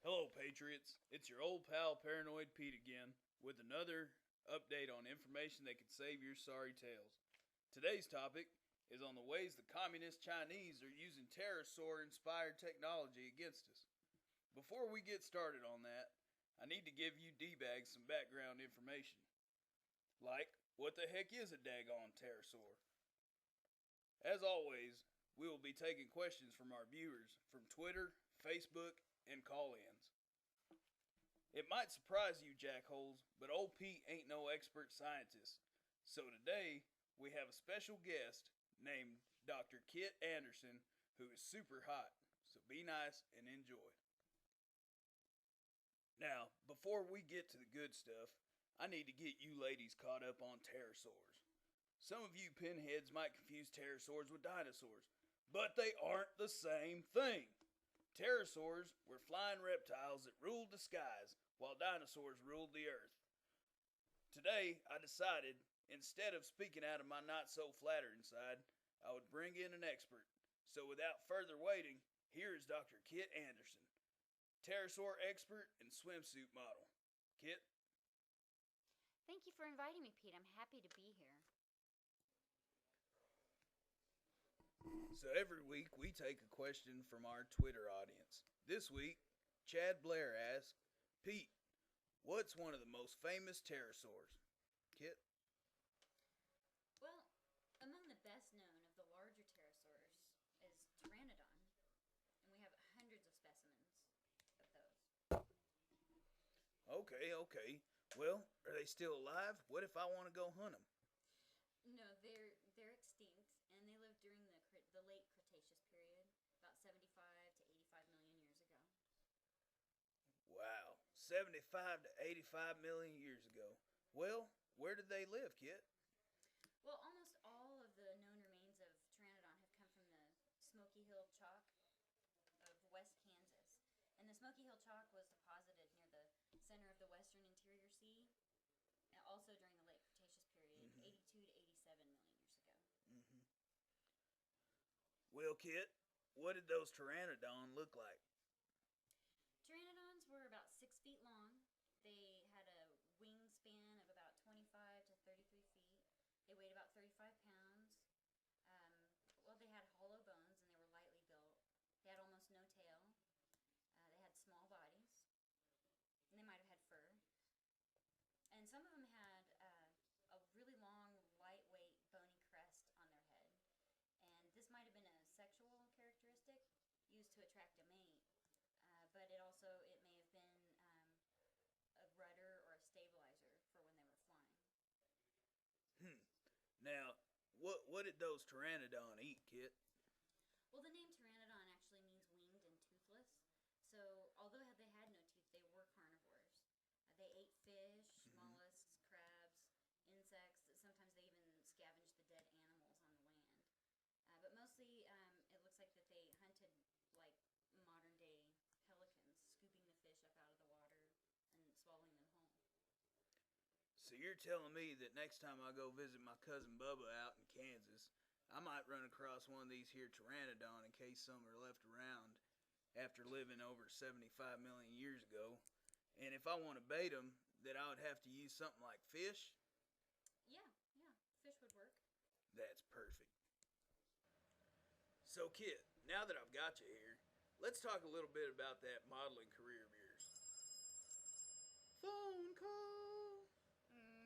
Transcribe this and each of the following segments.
Hello, Patriots. It's your old pal Paranoid Pete again with another update on information that could save your sorry tails. Today's topic is on the ways the communist Chinese are using pterosaur inspired technology against us. Before we get started on that, I need to give you D-bags some background information. Like, what the heck is a daggone pterosaur? As always, we will be taking questions from our viewers from Twitter, Facebook, and call-ins. It might surprise you jackholes, but old Pete ain't no expert scientist. So today, we have a special guest named Dr. Kit Anderson, who is super hot. So be nice and enjoy. Now, before we get to the good stuff, I need to get you ladies caught up on pterosaurs. Some of you pinheads might confuse pterosaurs with dinosaurs, but they aren't the same thing. Pterosaurs were flying reptiles that ruled the skies, while dinosaurs ruled the earth. Today, I decided, instead of speaking out of my not-so-flattering side, I would bring in an expert. So without further waiting, here is Dr. Kit Anderson, pterosaur expert and swimsuit model. Kit? Thank you for inviting me, Pete. I'm happy to be here. So every week we take a question from our Twitter audience. This week, Chad Blair asked, Pete, what's one of the most famous pterosaurs? Kit? Well, among the best known of the larger pterosaurs is Pteranodon, and we have hundreds of specimens of those. Okay. Well, are they still alive? What if I want to go hunt them? No, they're extinct, and they lived during the late Cretaceous period, about 75 to 85 million years ago. Wow, 75 to 85 million years ago. Well, where did they live, Kit? Well, almost all of the known remains of Pteranodon have come from the Smoky Hill Chalk of West Kansas. And the Smoky Hill Chalk was deposited near the center of the western interior sea, and also during the late Cretaceous period, 82 to 87 million years ago. Well, Kit, what did those pteranodon look like? Pteranodons were about 6 feet long. They had a wingspan of about 25 to 33 feet. They weighed about 35 pounds. They had hollow bones and they were lightly built. They had almost no tail. They had small bodies. And they might have had fur. And some of them had a really long, lightweight, bony crest on their head. And this might have been a sexual characteristic used to attract a mate. But it may have been a rudder or a stabilizer for when they were flying. Now, what did those pteranodon eat, Kit? Well, the name pteranodon actually means winged and toothless. So, although they had no teeth, they were carnivores. They ate fish, mollusks, crabs, insects. Sometimes they even scavenged the dead animals on the land. But mostly, it looks like that they hunted like modern-day pelicans, scooping the fish up out of the water and swallowing them whole. So you're telling me that next time I go visit my cousin Bubba out in Kansas, I might run across one of these here pteranodon in case some are left around after living over 75 million years ago. And if I want to bait them, that I would have to use something like fish? Yeah, fish would work. That's perfect. So Kit, now that I've got you here, let's talk a little bit about that modeling career of yours. Phone call.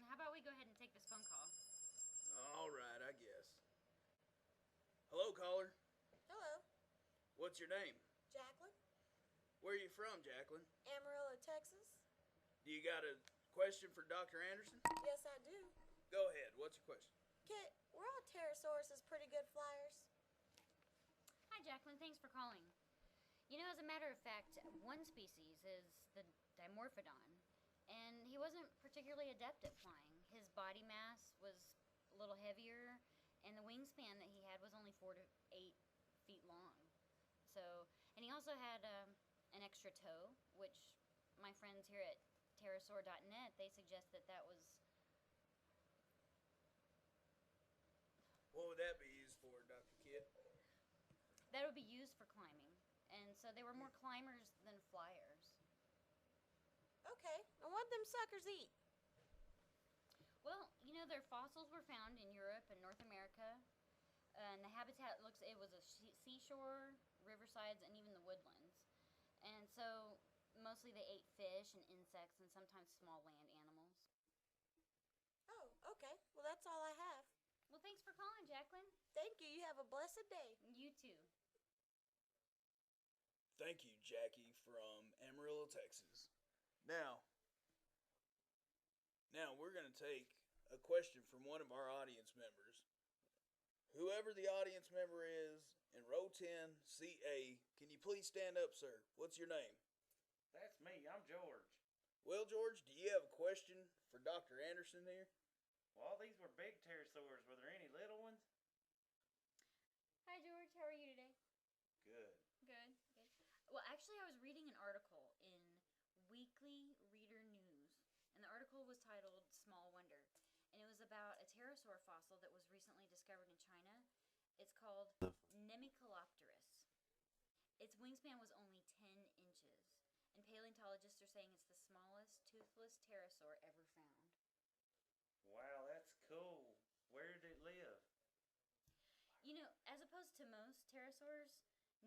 How about we go ahead and take this phone call? All right, I guess. Hello, caller. Hello, What's your name? Jacqueline, Where are you from, Jacqueline? Amarillo, Texas. Do you got a question for Dr. Anderson? Yes, I do. Go ahead. What's your question? Kit, were all pterosauruses pretty good flyers? Hi, Jacqueline. Thanks for calling. As a matter of fact, one species is the Dimorphodon, and he wasn't particularly adept at flying. His body mass was a little heavier, and the wingspan that he had was only 4 to 8 feet long. And he also had an extra toe, which my friends here at pterosaur.net, they suggest that was... What would that be used for, Dr. Kit? That would be used for climbing. And so they were more climbers than flyers. Okay, and what them suckers eat? Well, their fossils were found in Europe and North America, and the habitat it was a seashore, riversides, and even the woodlands. And so mostly they ate fish and insects and sometimes small land animals. Oh, okay. Well, that's all I have. Well, thanks for calling, Jacqueline. Thank you. You have a blessed day. You too. Thank you, Jackie from Amarillo, Texas. Now, now we're going to take a question from one of our audience members. Whoever the audience member is in row 10, CA, can you please stand up, sir? What's your name? That's me. I'm George. Well, George, do you have a question for Dr. Anderson here? Well, these were big pterosaurs. Were there any little ones? Hi, George. How are you today? Good. Good. Well, actually, I was reading an article in Weekly Reader News, and the article was titled Small Wonder, and it was about a pterosaur fossil that was recently discovered in China. It's called Nemicolopterus. Its wingspan was only 10 inches, and paleontologists are saying it's the smallest toothless pterosaur ever found. Wow, that's cool. Where did it live? As opposed to most pterosaurs,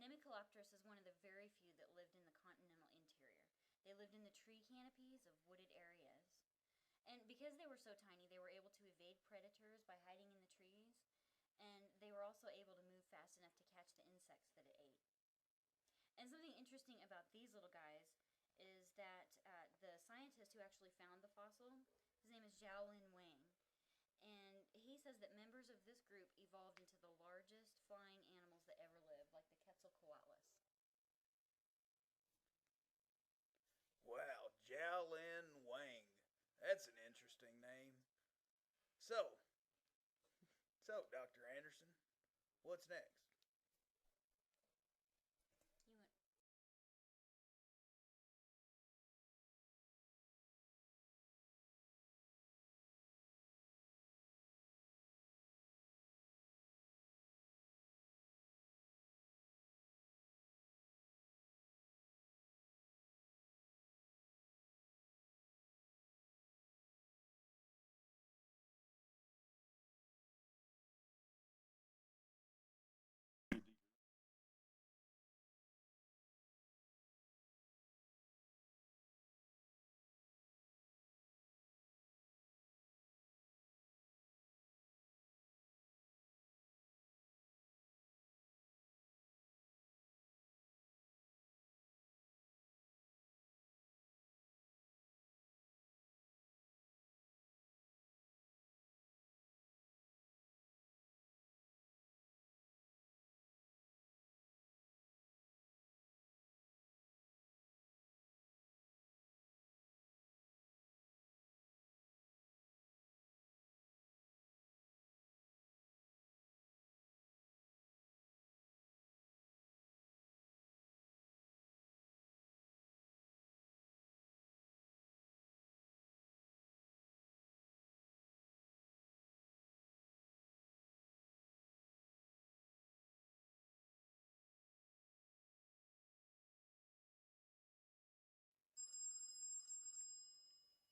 Nemicolopterus is one of the very few that lived in the continental interior. They lived in the tree canopies of wooded areas. And because they were so tiny, they were able to evade predators by hiding in the trees, and they were also able to move fast enough to catch the insects that it ate. And something interesting about these little guys is that the scientist who actually found the fossil, his name is Jiaolin Wang, and he says that members of this group evolved into the largest flying animals that ever lived, like the Quetzalcoatlus. Wow, Jiaolin Wang. That's an interesting name. So, Dr. Anderson, what's next? You went,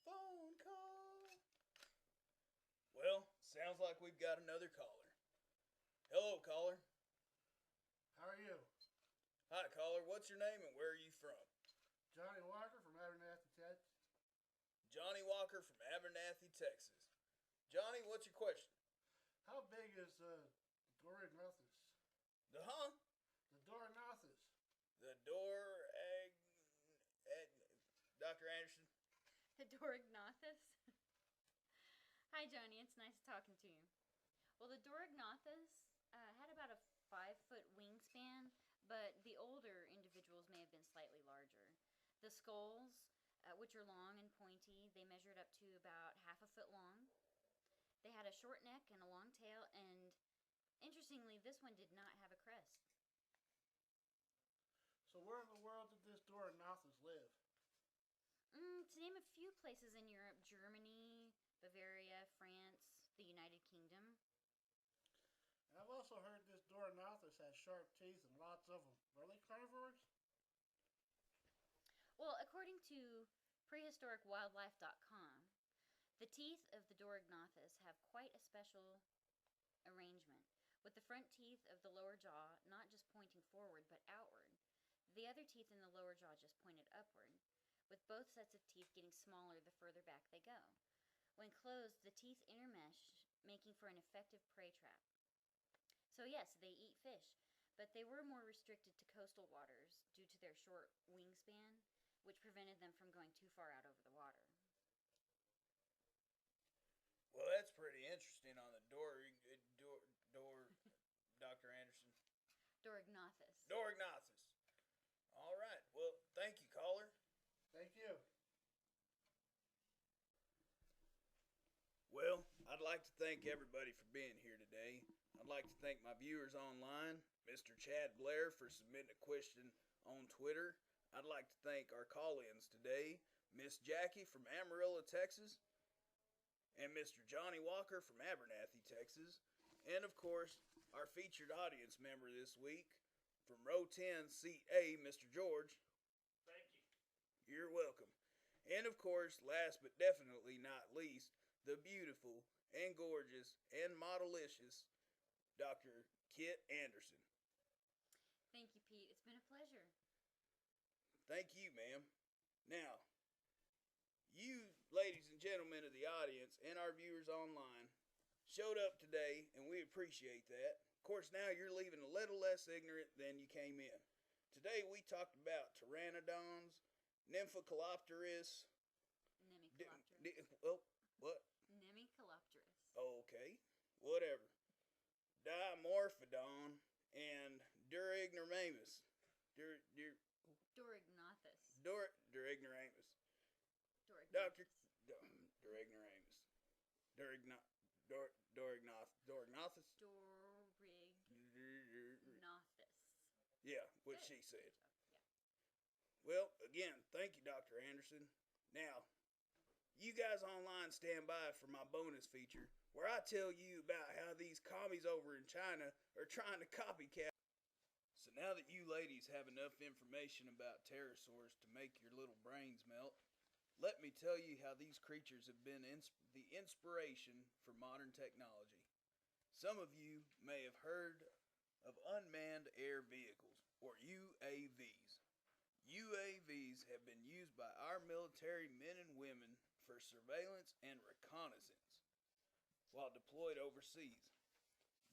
Phone call. Well, sounds like we've got another caller. Hello, caller. How are you? Hi, caller. What's your name and where are you from? Johnny Walker from Abernathy, Texas. Johnny Walker from Abernathy, Texas. Johnny, what's your question? How big is Dorognothus? The huh? The Dorognothus. The door egg. Dr. Anderson. Dorognothus? Hi, Joni. It's nice talking to you. Well, the Dorognothus had about a 5-foot wingspan, but the older individuals may have been slightly larger. The skulls, which are long and pointy, they measured up to about half a foot long. They had a short neck and a long tail, and interestingly, this one did not have a crest. So where in the world did this Dorognothus live? To name a few places in Europe: Germany, Bavaria, France, the United Kingdom. And I've also heard this Dorognothus has sharp teeth and lots of them. Are they carnivores? Well, according to prehistoricwildlife.com. The teeth of the Dorognathus have quite a special arrangement, with the front teeth of the lower jaw not just pointing forward but outward. The other teeth in the lower jaw just pointed upward, with both sets of teeth getting smaller the further back they go. When closed, the teeth intermesh, making for an effective prey trap. So yes, they eat fish, but they were more restricted to coastal waters due to their short wingspan, which prevented them from going too far out over the water. Well, that's pretty interesting on the Dr. Anderson. Dorognathus. Dorognathus. All right. Well, thank you, caller. Thank you. Well, I'd like to thank everybody for being here today. I'd like to thank my viewers online, Mr. Chad Blair for submitting a question on Twitter. I'd like to thank our call-ins today, Miss Jackie from Amarillo, Texas, and Mr. Johnny Walker from Abernathy, Texas, and of course, our featured audience member this week from row 10, seat A, Mr. George. Thank you. You're welcome. And of course, last but definitely not least, the beautiful and gorgeous and modelicious Dr. Kit Anderson. Thank you, Pete. It's been a pleasure. Thank you, ma'am. Now, you, ladies and gentlemen of the audience and our viewers online, showed up today, and we appreciate that. Of course, now you're leaving a little less ignorant than you came in. Today we talked about pteranodons, Nymphocolopterus. Nemicolopterus. What? Nemicolopterus. Okay, whatever. Dimorphodon and Durignormamus. Dorognathus. Durignoramus. Dorognathus. Durignoramus. Dorignathus. Yeah, what Good. she said. Yeah. Well, again, thank you, Dr. Anderson. Now, you guys online stand by for my bonus feature where I tell you about how these commies over in China are trying to copycat. So now that you ladies have enough information about pterosaurs to make your little brains melt, let me tell you how these creatures have been the inspiration for modern technology. Some of you may have heard of unmanned air vehicles, or UAVs. UAVs have been used by our military men and women for surveillance and reconnaissance while deployed overseas.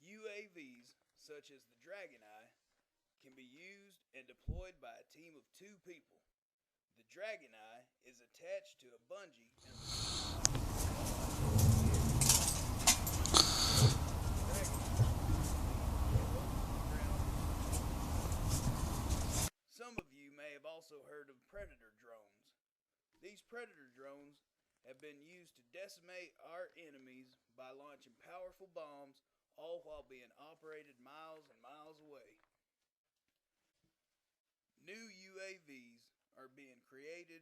UAVs, such as the Dragon Eye, can be used and deployed by a team of 2 people. The Dragon Eye is attached to a bungee and Some of you may have also heard of Predator drones. These Predator drones have been used to decimate our enemies by launching powerful bombs, all while being operated miles and miles away. New UAVs are being created